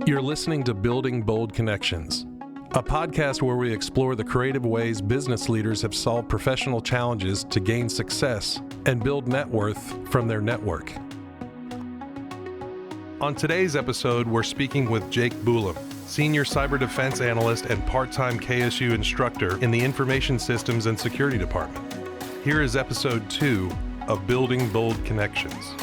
You're listening to Building Bold Connections, a podcast where we explore the creative ways business leaders have solved professional challenges to gain success and build net worth from their network. On today's episode, we're speaking with Jake Bulim, Senior Cyber Defense Analyst and part-time KSU instructor in the Information Systems and Security Department. Here is episode 2 of Building Bold Connections.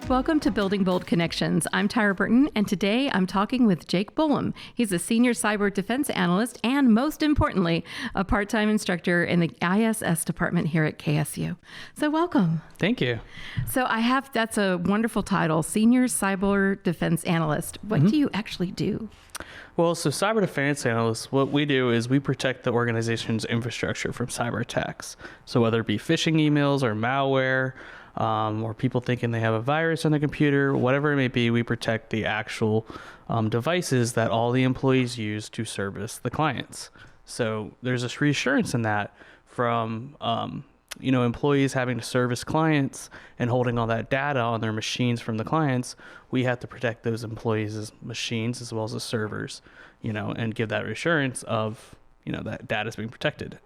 Welcome to Building Bold Connections. I'm Tyra Burton, and today I'm talking with Jake Bulim. He's a senior cyber defense analyst and, most importantly, a part-time instructor in the ISS department here at KSU. So welcome. Thank you. So that's a wonderful title, Senior Cyber Defense Analyst. What do you actually do? Well, so cyber defense analysts, what we do is we protect the organization's infrastructure from cyber attacks. So whether it be phishing emails or malware, or people thinking they have a virus on the computer, whatever it may be, we protect the actual devices that all the employees use to service the clients. So there's this reassurance in that from employees having to service clients and holding all that data on their machines from the clients. We have to protect those employees' machines as well as the servers, and give that reassurance of that data is being protected.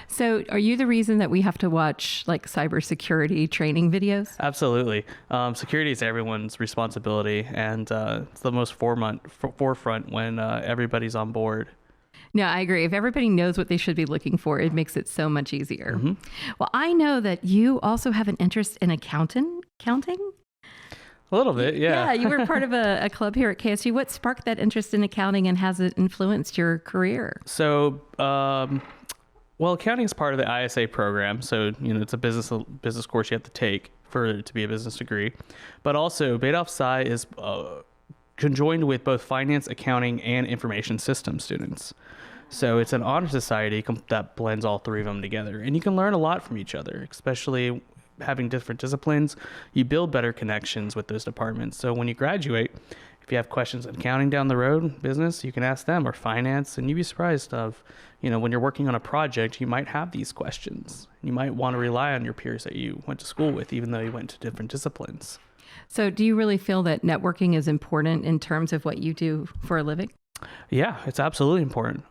So are you the reason that we have to watch cybersecurity training videos? Absolutely. Security is everyone's responsibility, and it's the most forefront when everybody's on board. No, I agree. If everybody knows what they should be looking for, it makes it so much easier. Mm-hmm. Well, I know that you also have an interest in counting? A little bit, yeah. Yeah, you were part of a club here at KSU. What sparked that interest in accounting, and has it influenced your career? So, accounting is part of the ISA program. So, it's a business course you have to take for it to be a business degree. But also, Beta Psi is conjoined with both finance, accounting, and information systems students. So it's an honor society that blends all three of them together. And you can learn a lot from each other, especially having different disciplines. You build better connections with those departments. So when you graduate, if you have questions on accounting down the road, business, you can ask them, or finance, and you'd be surprised of, when you're working on a project, you might have these questions. You might want to rely on your peers that you went to school with, even though you went to different disciplines. So do you really feel that networking is important in terms of what you do for a living? Yeah, it's absolutely important.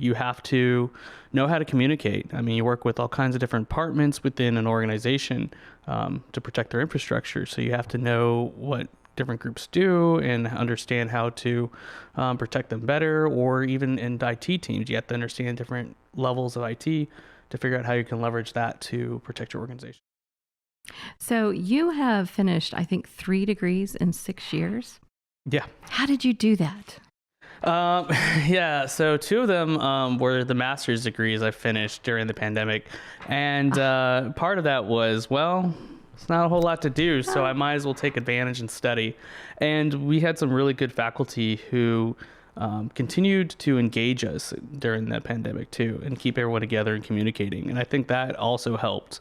You have to know how to communicate. I mean, you work with all kinds of different departments within an organization to protect their infrastructure. So you have to know what different groups do and understand how to protect them better, or even in IT teams, you have to understand different levels of IT to figure out how you can leverage that to protect your organization. So you have finished, I think, 3 degrees in 6 years. Yeah. How did you do that? So 2 of them were the master's degrees I finished during the pandemic. And part of that was, it's not a whole lot to do, so I might as well take advantage and study. And we had some really good faculty who continued to engage us during that pandemic too, and keep everyone together and communicating. And I think that also helped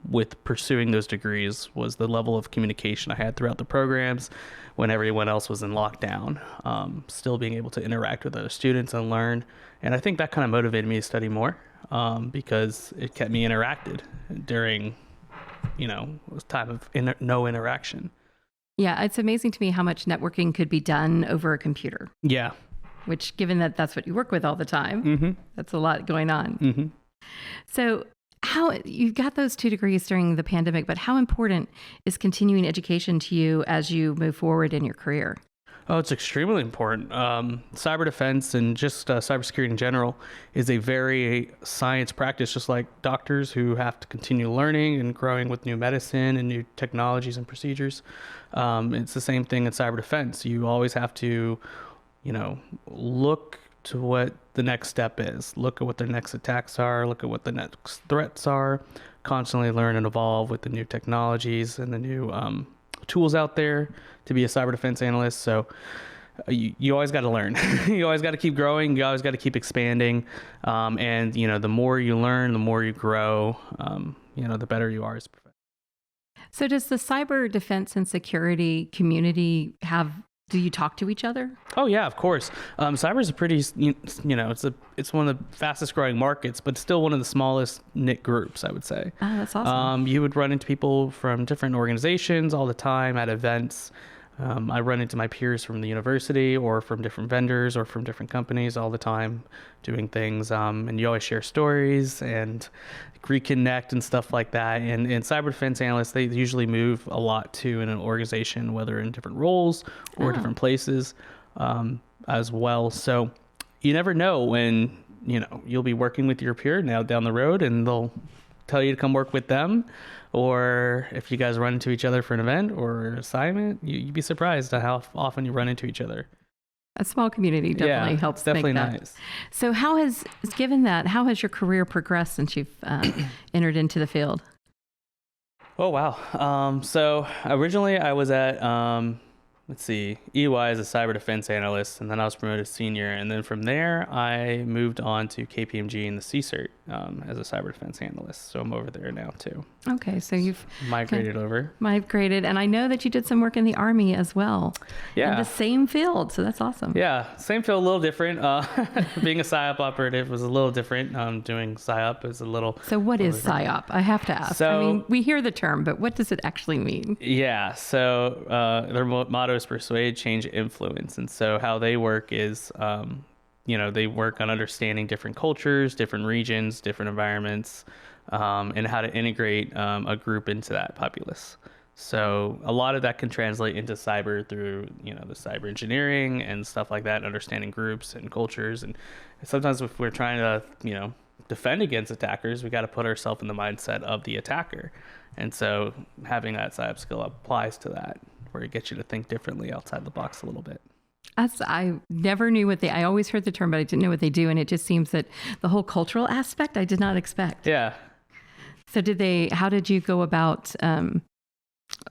with pursuing those degrees, was the level of communication I had throughout the programs when everyone else was in lockdown, still being able to interact with other students and learn. And I think that kind of motivated me to study more because it kept me interacted during, a time of no interaction. Yeah, it's amazing to me how much networking could be done over a computer. Yeah. Which, given that that's what you work with all the time, that's a lot going on. Mm-hmm. So you got those 2 degrees during the pandemic, but how important is continuing education to you as you move forward in your career? Oh, it's extremely important. Cyber defense and just cybersecurity in general is a very science practice, just like doctors who have to continue learning and growing with new medicine and new technologies and procedures. It's the same thing in cyber defense. You always have to, look to what the next step is. Look at what the next attacks are. Look at what the next threats are. Constantly learn and evolve with the new technologies and the new tools out there to be a cyber defense analyst. So you always got to learn. You always got to keep growing. You always got to keep expanding. And the more you learn, the more you grow, the better you are as a professional. So does the cyber defense and security community do you talk to each other? Oh yeah, of course. Cyber is a pretty, it's one of the fastest growing markets, but still one of the smallest knit groups, I would say. Oh, that's awesome. You would run into people from different organizations all the time at events. I run into my peers from the university or from different vendors or from different companies all the time doing things. And you always share stories and reconnect and stuff like that. And cyber defense analysts, they usually move a lot too in an organization, whether in different roles or different places as well. So you never know when, you'll be working with your peer now down the road and they'll tell you to come work with them. Or if you guys run into each other for an event or an assignment, you'd be surprised at how often you run into each other. A small community definitely helps definitely make that. Nice. So how has your career progressed since you've entered into the field? Oh, wow. So originally I was at, EY as a cyber defense analyst, and then I was promoted to senior. And then from there, I moved on to KPMG in the CCERT as a cyber defense analyst. So I'm over there now too. Okay, so you've migrated over. Migrated, and I know that you did some work in the Army as well. Yeah. In the same field, so that's awesome. Yeah, same field, a little different. Being a PSYOP operative was a little different. Doing PSYOP is a little... So what is PSYOP? I have to ask. So, we hear the term, but what does it actually mean? Yeah, so their motto is persuade, change, influence. And so how they work is... they work on understanding different cultures, different regions, different environments, and how to integrate a group into that populace. So a lot of that can translate into cyber through, the cyber engineering and stuff like that, understanding groups and cultures. And sometimes if we're trying to, defend against attackers, we got to put ourselves in the mindset of the attacker. And so having that cyber skill applies to that, where it gets you to think differently outside the box a little bit. I never knew I always heard the term, but I didn't know what they do. And it just seems that the whole cultural aspect, I did not expect. Yeah. So how did you go about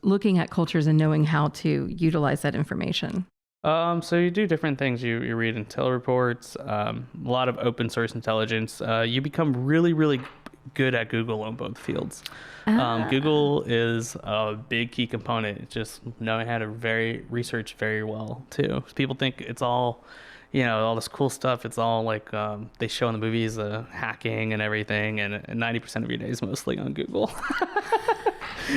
looking at cultures and knowing how to utilize that information? So you do different things. You read intel reports, a lot of open source intelligence. You become really, really good at Google on both fields. Google is a big key component. Just knowing how to research very well too. People think it's all, all this cool stuff. It's all like they show in the movies, hacking and everything, and 90% of your day is mostly on Google.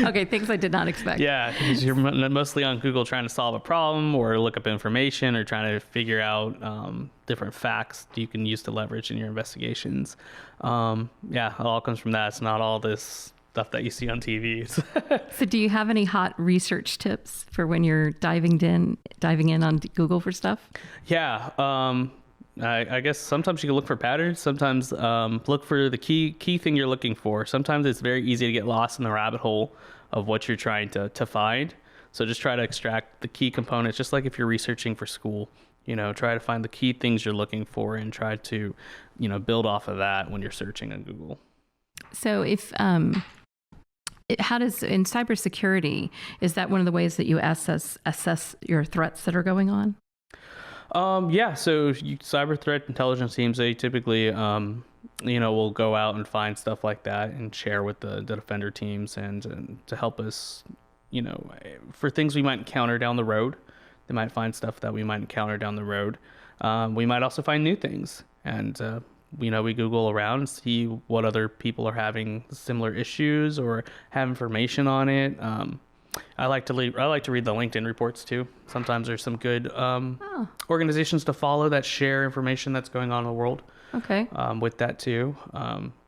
Okay, things I did not expect. Yeah, because you're mostly on Google trying to solve a problem or look up information or trying to figure out different facts you can use to leverage in your investigations. It all comes from that. It's not all this stuff that you see on TV. So do you have any hot research tips for when you're diving in on Google for stuff? Yeah. I guess sometimes you can look for patterns. Sometimes look for the key thing you're looking for. Sometimes it's very easy to get lost in the rabbit hole of what you're trying to find. So just try to extract the key components, just like if you're researching for school. Try to find the key things you're looking for and try to, build off of that when you're searching on Google. So if how does in cybersecurity, is that one of the ways that you assess your threats that are going on? So cyber threat intelligence teams, they typically, will go out and find stuff like that and share with the defender teams and to help us, for things we might encounter down the road. They might find stuff that we might encounter down the road. We might also find new things. And, we Google around and see what other people are having similar issues or have information on it. I like to read the LinkedIn reports too. Sometimes there's some good organizations to follow that share information that's going on in the world. Okay. With that too,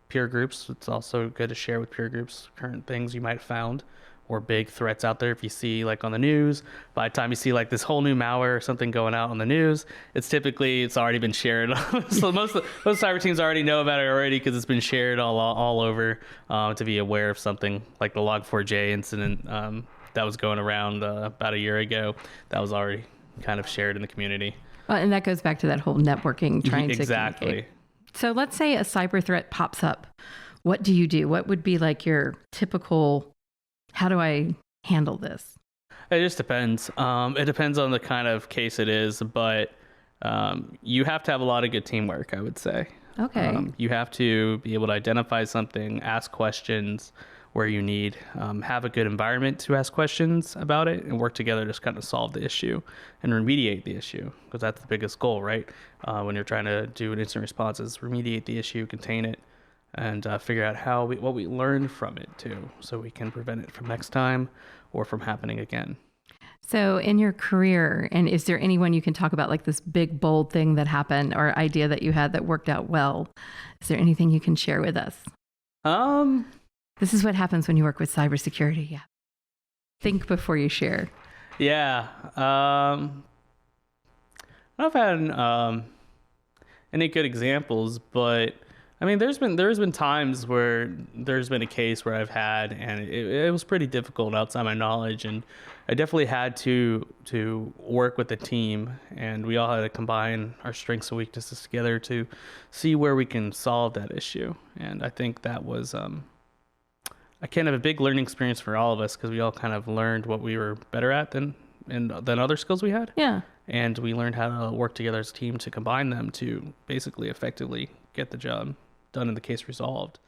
peer groups. It's also good to share with peer groups current things you might have found or big threats out there. If you see like on the news, by the time you see like this whole new malware or something going out on the news, it's already been shared. So most cyber teams already know about it already because it's been shared all over to be aware of something like the Log4j incident that was going around about a year ago. That was already kind of shared in the community. And that goes back to that whole networking trying to Exactly. So let's say a cyber threat pops up. What do you do? What would be like your typical, how do I handle this? It just depends. It depends on the kind of case it is, but you have to have a lot of good teamwork, I would say. Okay. You have to be able to identify something, ask questions where you need, have a good environment to ask questions about it and work together to kind of solve the issue and remediate the issue, because that's the biggest goal, right? When you're trying to do an incident response is remediate the issue, contain it, and figure out what we learned from it too, so we can prevent it from next time or from happening again. So in your career, and is there anyone you can talk about, like this big, bold thing that happened or idea that you had that worked out well? Is there anything you can share with us? This is what happens when you work with cybersecurity. Yeah. Think before you share. Yeah. I've had any good examples, but I mean, there's been times where there's been a case where I've had, and it was pretty difficult outside my knowledge, and I definitely had to work with the team, and we all had to combine our strengths and weaknesses together to see where we can solve that issue. And I think that was I kind of a big learning experience for all of us, because we all kind of learned what we were better at than other skills we had. Yeah. And we learned how to work together as a team to combine them to basically effectively get the job done and the case resolved.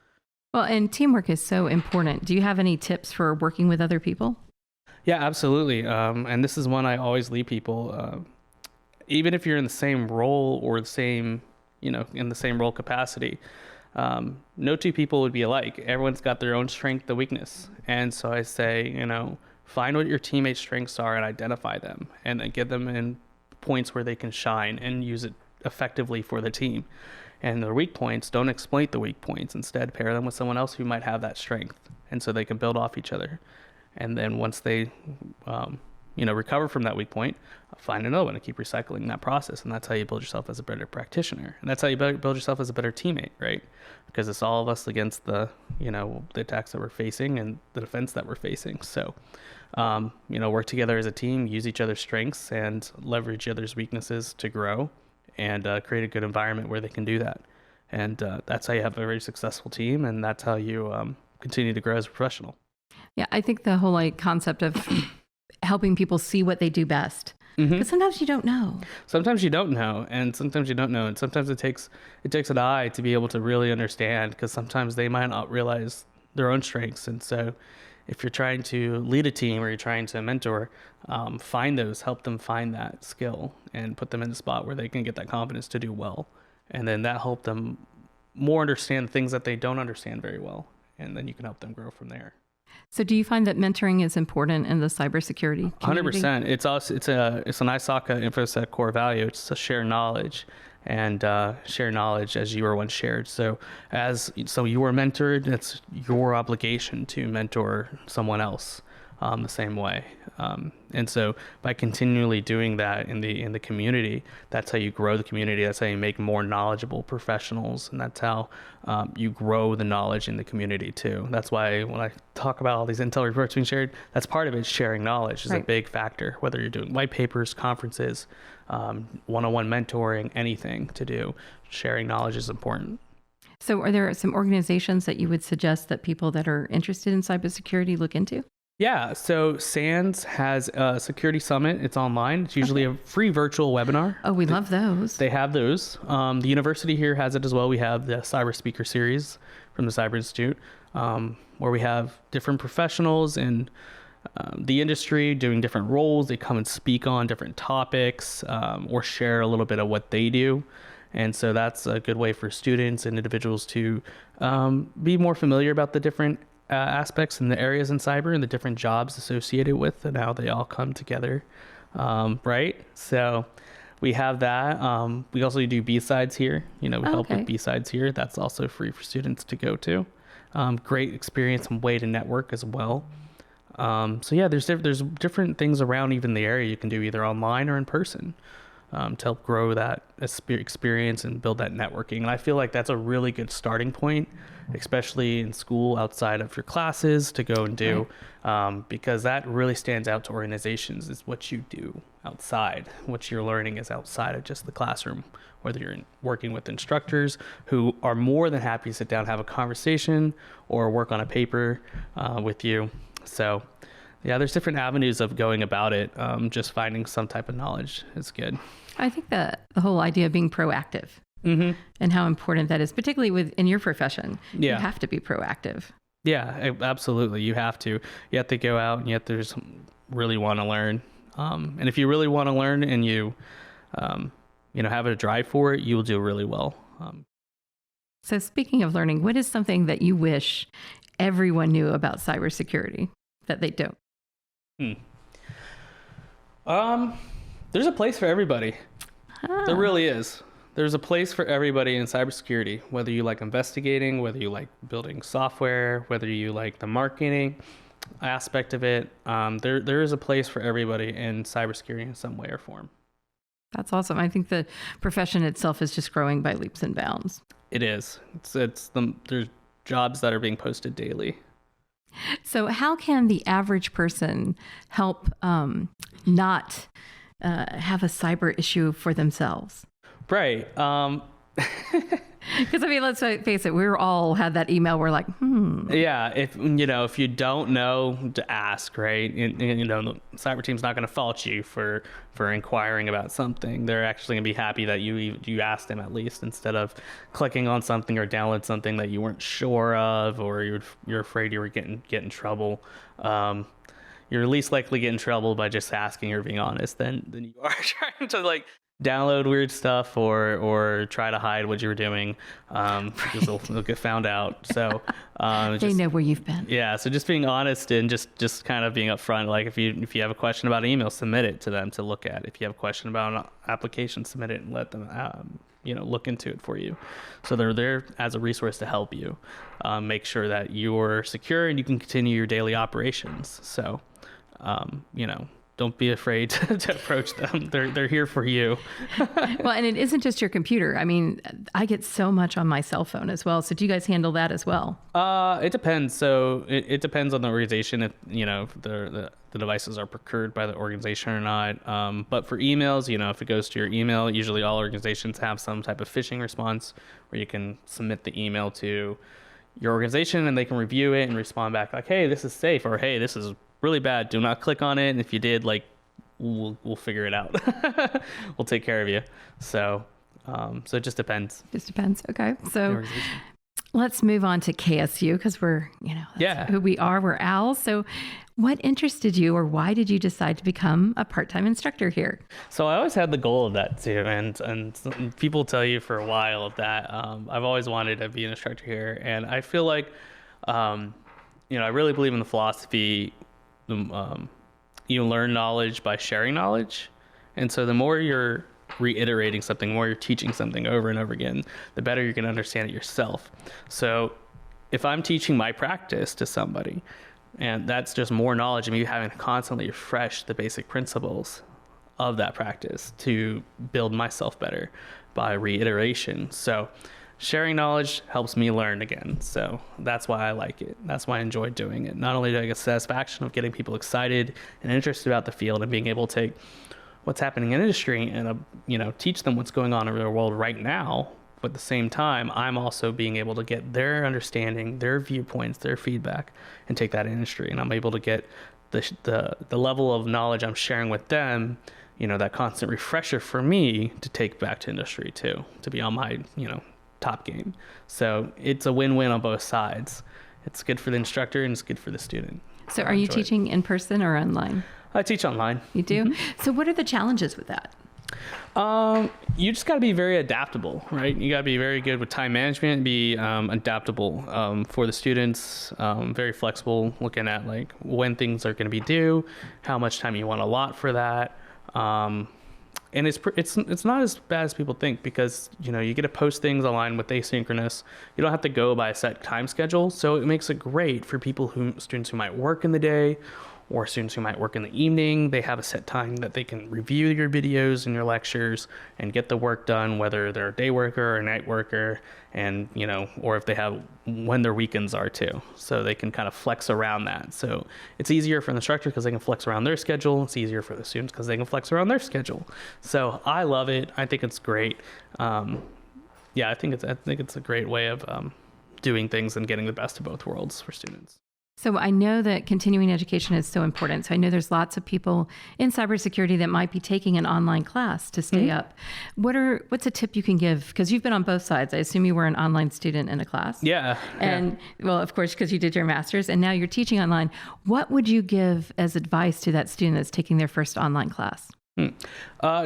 Well, and teamwork is so important. Do you have any tips for working with other people? Yeah, absolutely. And this is one I always lead people. Even if you're in the same role or the same, in the same role capacity, no two people would be alike. Everyone's got their own strength and weakness. And so I say, find what your teammates' strengths are and identify them, and then get them in points where they can shine and use it effectively for the team. And their weak points, don't exploit the weak points. Instead, pair them with someone else who might have that strength, and so they can build off each other. And then once they, recover from that weak point, find another one and keep recycling that process. And that's how you build yourself as a better practitioner. And that's how you build yourself as a better teammate, right? Because it's all of us against the attacks that we're facing and the defense that we're facing. So, work together as a team, use each other's strengths, and leverage each other's weaknesses to grow, and create a good environment where they can do that. And that's how you have a very successful team, and that's how you continue to grow as a professional. Yeah, I think the whole concept of helping people see what they do best. Because sometimes you don't know. Sometimes you don't know, and sometimes you don't know, and sometimes it takes an eye to be able to really understand, because sometimes they might not realize their own strengths. And so if you're trying to lead a team or you're trying to mentor, help them find that skill and put them in a spot where they can get that confidence to do well. And then that help them more understand things that they don't understand very well. And then you can help them grow from there. So do you find that mentoring is important in the cybersecurity community? 100%. It's an ISACA InfoSec core value. It's to share knowledge, and share knowledge as you were once shared. So you were mentored, it's your obligation to mentor someone else the same way. And so by continually doing that in the community, that's how you grow the community. That's how you make more knowledgeable professionals. And that's how you grow the knowledge in the community too. That's why when I talk about all these intel reports being shared, that's part of it. Sharing knowledge is a big factor, whether you're doing white papers, conferences, one-on-one mentoring, anything to do. Sharing knowledge is important. So are there some organizations that you would suggest that people that are interested in cybersecurity look into? Yeah, so SANS has a security summit. It's online. It's usually a free virtual webinar. Oh, we love those. They have those. The university here has it as well. We have the Cyber Speaker Series from the Cyber Institute, where we have different professionals in the industry doing different roles. They come and speak on different topics or share a little bit of what they do. And so that's a good way for students and individuals to be more familiar about the different aspects and the areas in cyber and the different jobs associated with and how they all come together, right? So we have that. We also do B-Sides here. We help with B-Sides here. That's also free for students to go to. Great experience and way to network as well. So yeah, there's different things around even the area you can do either online or in person to help grow that experience and build that networking. And I feel like that's a really good starting point, especially in school outside of your classes to go and do, because that really stands out to organizations is what you do outside. What you're learning is outside of just the classroom, whether you're working with instructors who are more than happy to sit down, have a conversation or work on a paper with you. So yeah, there's different avenues of going about it. Just finding some type of knowledge is good. I think that the whole idea of being proactive and how important that is, particularly within your profession. You have to be proactive. Yeah, absolutely. You have to go out and you have to just really want to learn. And if you really want to learn and you have a drive for it, you will do really well. So speaking of learning, what is something that you wish everyone knew about cybersecurity that they don't? There's a place for everybody. There really is. There's a place for everybody in cybersecurity, whether you like investigating, whether you like building software, whether you like the marketing aspect of it. There is a place for everybody in cybersecurity in some way or form. That's awesome. I think the profession itself is just growing by leaps and bounds. It is. There's jobs that are being posted daily. So how can the average person help not have a cyber issue for themselves? Right. Because I mean, let's face it, we're all had that email. We're like, Yeah. If you don't know, to ask, right? And the cyber team's not going to fault you for inquiring about something. They're actually going to be happy that you asked them at least, instead of clicking on something or download something that you weren't sure of, or you're afraid you were get in trouble. You're least likely to get in trouble by just asking or being honest than you are trying to like download weird stuff or try to hide what you were doing, because they'll get found out. So they know where you've been. Yeah, so just being honest and just kind of being upfront. Like if you have a question about an email, submit it to them to look at. If you have a question about an application, submit it and let them look into it for you. So they're there as a resource to help you make sure that you're secure and you can continue your daily operations. So don't be afraid to approach them. They're here for you. Well, and it isn't just your computer. I mean, I get so much on my cell phone as well. So do you guys handle that as well? It depends. So it depends on the organization, if the devices are procured by the organization or not. But for emails, if it goes to your email, usually all organizations have some type of phishing response where you can submit the email to your organization and they can review it and respond back like, hey, this is safe, or hey, this is really bad, do not click on it, and if you did, like, we'll figure it out. We'll take care of you. So it just depends. Okay, so let's move on to KSU, because we're who we are. We're owls. So what interested you, or why did you decide to become a part-time instructor here? So I always had the goal of that too, and people tell you for a while that I've always wanted to be an instructor here, and I feel like I really believe in the philosophy. You learn knowledge by sharing knowledge. And so the more you're reiterating something, the more you're teaching something over and over again, the better you can understand it yourself. So if I'm teaching my practice to somebody, and that's just more knowledge of me having to constantly refresh the basic principles of that practice to build myself better by reiteration. So sharing knowledge helps me learn again. So that's why I like it. That's why I enjoy doing it. Not only do I get satisfaction of getting people excited and interested about the field and being able to take what's happening in industry and, teach them what's going on in the world right now, but at the same time, I'm also being able to get their understanding, their viewpoints, their feedback, and take that industry. And I'm able to get the level of knowledge I'm sharing with them, that constant refresher for me to take back to industry too, to be on my, top game. So it's a win-win on both sides. It's good for the instructor and it's good for the student. So are you teaching in person or online? I teach online. You do? Mm-hmm. So what are the challenges with that? You just got to be very adaptable, right? You got to be very good with time management and be adaptable for the students, very flexible, looking at like when things are going to be due, how much time you want to allot for that. And it's not as bad as people think, because you get to post things online with asynchronous. You don't have to go by a set time schedule, so it makes it great for students who might work in the day, or students who might work in the evening. They have a set time that they can review your videos and your lectures and get the work done, whether they're a day worker or a night worker, and or if they have when their weekends are too. So they can kind of flex around that. So it's easier for the instructor because they can flex around their schedule. It's easier for the students because they can flex around their schedule. So I love it. I think it's great. I think it's a great way of doing things and getting the best of both worlds for students. So I know that continuing education is so important. So I know there's lots of people in cybersecurity that might be taking an online class to stay up. What's a tip you can give? Because you've been on both sides. I assume you were an online student in a class. Yeah. And well, of course, because you did your master's and now you're teaching online. What would you give as advice to that student that's taking their first online class?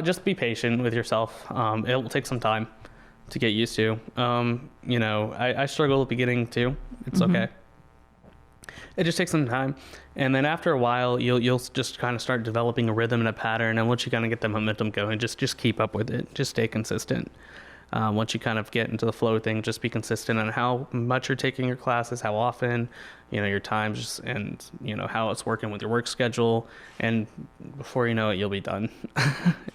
Just be patient with yourself. It will take some time to get used to. I struggled at the beginning too. It's okay. It just takes some time. And then after a while, you'll just kind of start developing a rhythm and a pattern. And once you kind of get the momentum going, just keep up with it. Just stay consistent. Once you kind of get into the flow of things, just be consistent on how much you're taking your classes, how often, your times, and, how it's working with your work schedule. And before you know it, you'll be done.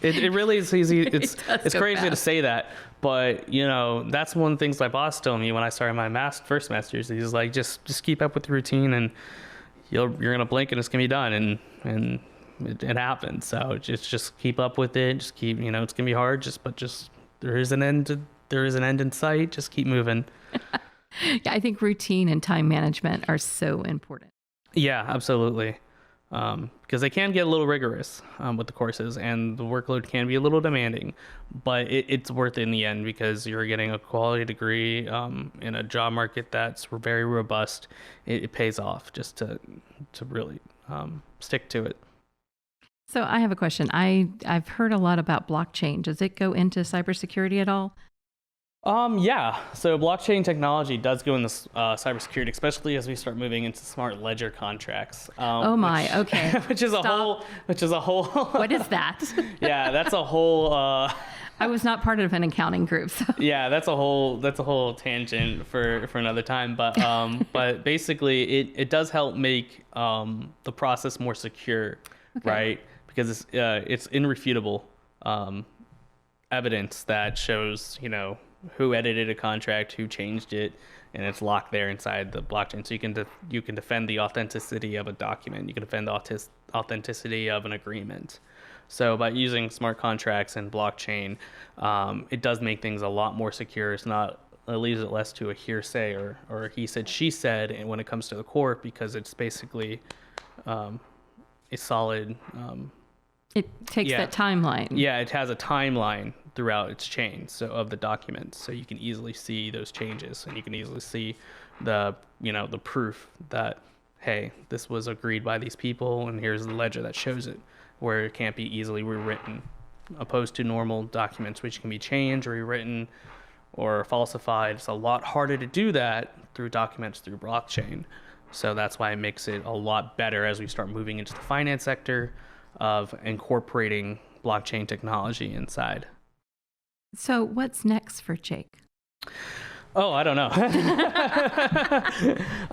It really is easy. It's crazy fast to say that, but, that's one of the things my boss told me when I started my first master's. He's like, just keep up with the routine, and you're going to blink and it's going to be done. And it happens. So just keep up with it. Just keep, it's going to be hard, but there is an end in sight. Just keep moving. Yeah, I think routine and time management are so important. Yeah, absolutely. Because they can get a little rigorous with the courses, and the workload can be a little demanding, but it's worth it in the end, because you're getting a quality degree in a job market that's very robust. It pays off just to really stick to it. So I have a question. I've heard a lot about blockchain. Does it go into cybersecurity at all? Yeah. So blockchain technology does go into cybersecurity, especially as we start moving into smart ledger contracts. Okay. Which is a whole. What is that? Yeah, that's a whole. I was not part of an accounting group. So. Yeah, that's a whole tangent for another time. But basically, it does help make the process more secure, Okay. right? Because it's irrefutable evidence that shows who edited a contract, who changed it, and it's locked there inside the blockchain. So you can defend the authenticity of a document. You can defend the authenticity of an agreement. So by using smart contracts and blockchain, it does make things a lot more secure. It leaves it less to a hearsay or he said, she said, and when it comes to the court, because it's basically a solid. It takes that timeline. Yeah, it has a timeline throughout its chain of the documents, so you can easily see those changes, and you can easily see the proof that, hey, this was agreed by these people, and here's the ledger that shows it, where it can't be easily rewritten, opposed to normal documents which can be changed or rewritten or falsified. It's a lot harder to do that through documents through blockchain. So that's why it makes it a lot better as we start moving into the finance sector of incorporating blockchain technology inside. So what's next for Jake? Oh, I don't know.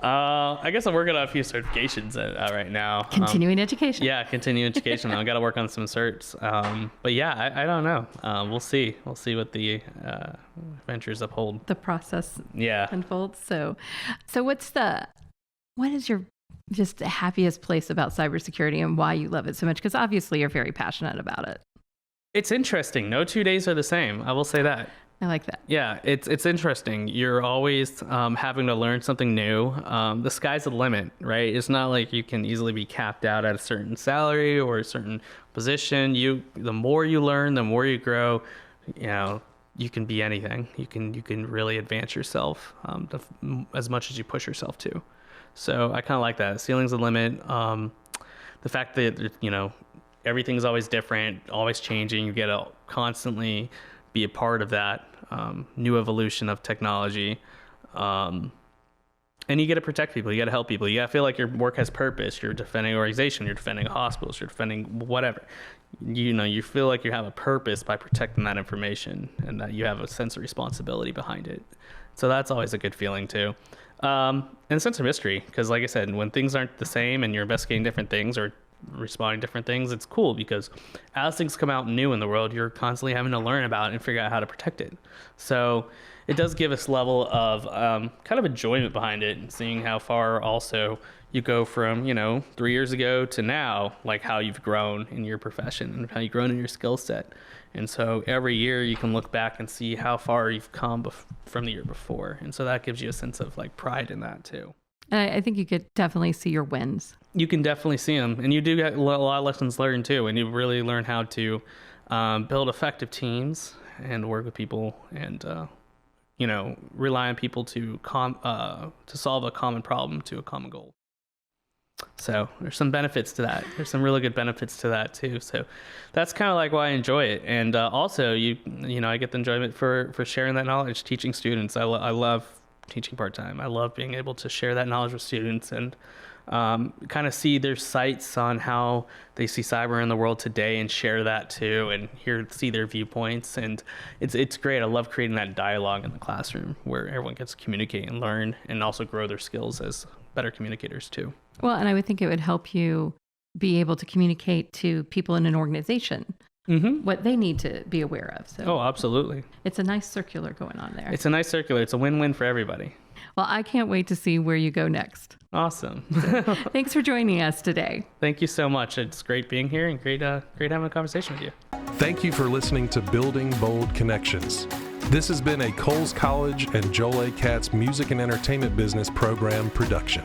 I guess I'm working on a few certifications right now. Continuing education. Yeah, continuing education. I've got to work on some certs. But yeah, I don't know. We'll see. We'll see what the ventures uphold. The process unfolds. So what is your just happiest place about cybersecurity and why you love it so much? Because obviously you're very passionate about it. It's interesting. No 2 days are the same. I will say that. I like that. Yeah, it's interesting. You're always having to learn something new. The sky's the limit, right? It's not like you can easily be capped out at a certain salary or a certain position. The more you learn, the more you grow. You can be anything. You can really advance yourself as much as you push yourself to. So I kind of like that. Ceiling's the limit. The fact that everything's always different, always changing. You get to constantly be a part of that new evolution of technology. And you get to protect people. You got to help people. You got to feel like your work has purpose. You're defending an organization. You're defending hospitals. You're defending whatever. You feel like you have a purpose by protecting that information, and that you have a sense of responsibility behind it. So that's always a good feeling too. And a sense of mystery, because like I said, when things aren't the same and you're investigating different things or responding to different things, it's cool, because as things come out new in the world, you're constantly having to learn about it and figure out how to protect it. So it does give us level of kind of enjoyment behind it, and seeing how far also you go from 3 years ago to now, like how you've grown in your profession and how you've grown in your skill set. And so every year you can look back and see how far you've come from the year before, and so that gives you a sense of like pride in that too. And I think you could definitely see your wins. You can definitely see them, and you do get a lot of lessons learned too, and you really learn how to build effective teams and work with people, and rely on people to solve a common problem to a common goal. So there's some benefits to that. There's some really good benefits to that too. So that's kind of like why I enjoy it, and also I get the enjoyment for sharing that knowledge, teaching students. I love teaching part-time. I love being able to share that knowledge with students and kind of see their sights on how they see cyber in the world today and share that too, and see their viewpoints. And it's great. I love creating that dialogue in the classroom where everyone gets to communicate and learn and also grow their skills as better communicators too. Well, and I would think it would help you be able to communicate to people in an organization what they need to be aware of. So absolutely. It's a nice circular going on there. It's a nice circular. It's a win-win for everybody. Well, I can't wait to see where you go next. Awesome. Thanks for joining us today. Thank you so much. It's great being here and great having a conversation with you. Thank you for listening to Building Bold Connections. This has been a Coles College and Joel A. Katz Music and Entertainment Business Program production.